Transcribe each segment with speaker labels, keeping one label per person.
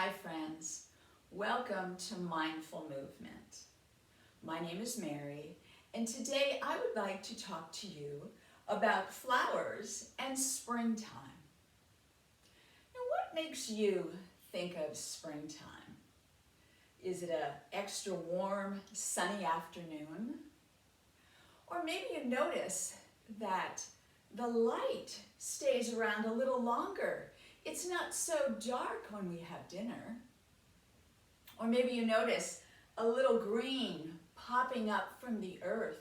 Speaker 1: Hi friends, welcome to Mindful Movement. My name is Mary, and today I would like to talk to you about flowers and springtime. Now, what makes you think of springtime? Is it an extra warm, sunny afternoon? Or maybe you notice that the light stays around a little longer. It's not so dark when we have dinner. Or maybe you notice a little green popping up from the earth.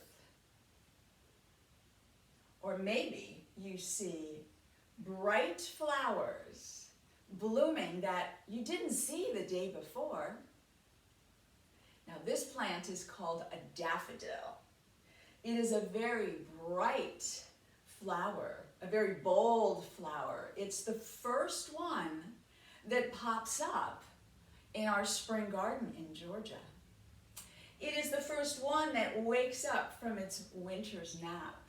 Speaker 1: Or maybe you see bright flowers blooming that you didn't see the day before. Now this plant is called a daffodil. It is a very bright flower, a very bold flower. It's the first one that pops up in our spring garden in Georgia. It is the first one that wakes up from its winter's nap.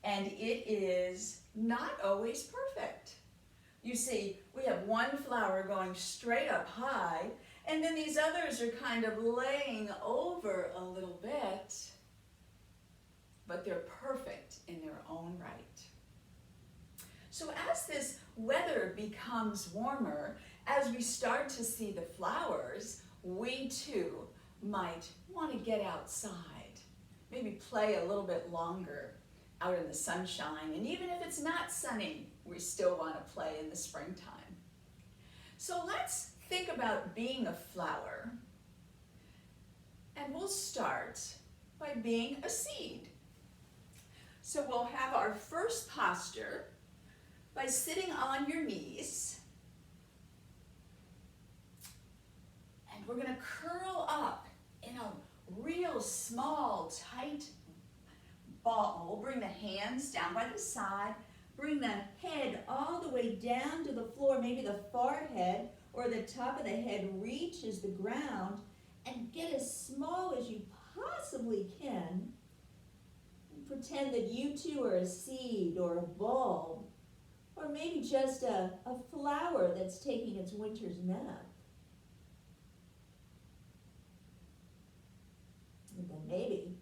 Speaker 1: And it is not always perfect. You see, we have one flower going straight up high, and then these others are kind of laying over a little bit, but they're perfect in their own right. So as this weather becomes warmer, as we start to see the flowers, we too might want to get outside, maybe play a little bit longer out in the sunshine, and even if it's not sunny, we still want to play in the springtime. So let's think about being a flower, and we'll start by being a seed. So we'll have our first posture by sitting on your knees. And we're going to curl up in a real small, tight ball. We'll bring the hands down by the side, bring the head all the way down to the floor, maybe the forehead or the top of the head reaches the ground, and get as small as you possibly can. Pretend that you too are a seed or a bulb, or maybe just a flower that's taking its winter's nap. And then maybe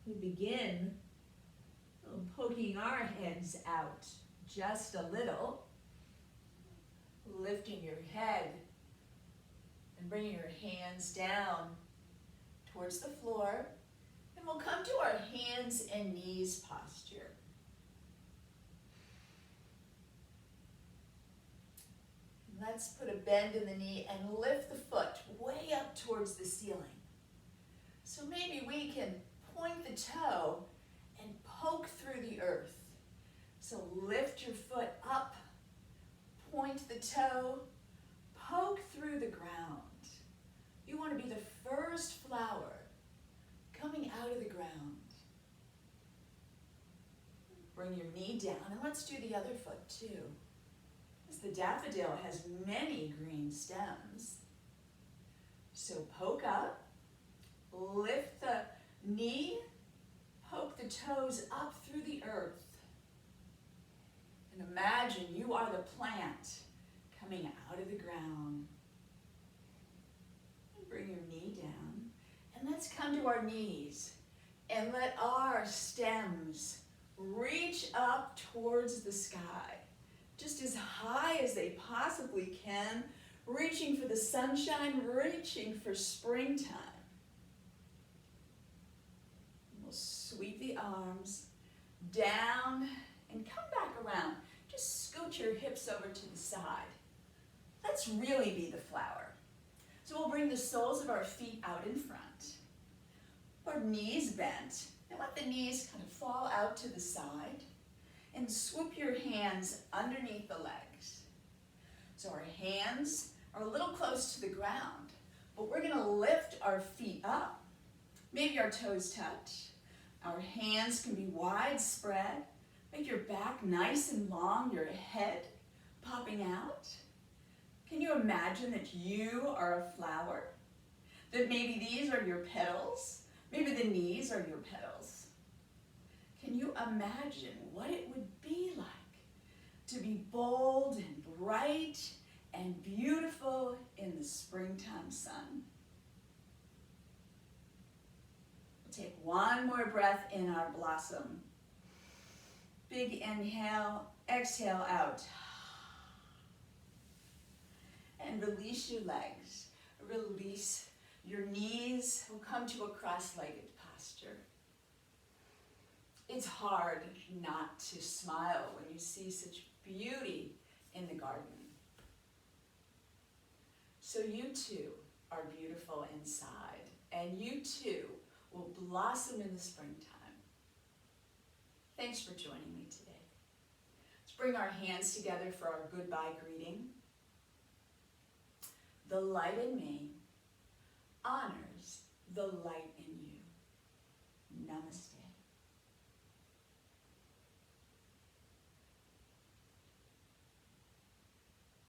Speaker 1: we begin poking our heads out just a little, lifting your head and bringing your hands down towards the floor. And we'll come to our hands and knees posture. Let's put a bend in the knee and lift the foot way up towards the ceiling. So maybe we can point the toe and poke through the earth. So lift your foot up, point the toe, poke through the ground. You want to be the first flower coming out of the ground. Bring your knee down, and let's do the other foot too. As the daffodil has many green stems. So poke up, lift the knee, poke the toes up through the earth. And imagine you are the plant coming out of the ground. And bring your knee down. And let's come to our knees and let our stems reach up towards the sky, just as high as they possibly can, reaching for the sunshine, reaching for springtime. We'll sweep the arms down and come back around. Just scoot your hips over to the side. Let's really be the flower. So we'll bring the soles of our feet out in front. Our knees bent, and let the knees kind of fall out to the side, and swoop your hands underneath the legs. So our hands are a little close to the ground, but we're going to lift our feet up. Maybe our toes touch. Our hands can be widespread. Make your back nice and long, your head popping out. Can you imagine that you are a flower? That maybe these are your petals? Maybe the knees are your petals. Can you imagine what it would be like to be bold and bright and beautiful springtime sun. We'll take one more breath in our blossom. Big inhale, exhale out. And release your legs. Release your knees. We'll come to a cross-legged posture. It's hard not to smile when you see such beauty in the garden. So you too are beautiful inside, and you too will blossom in the springtime. Thanks for joining me today. Let's bring our hands together for our goodbye greeting. The light in me honors the light in you. Namaste.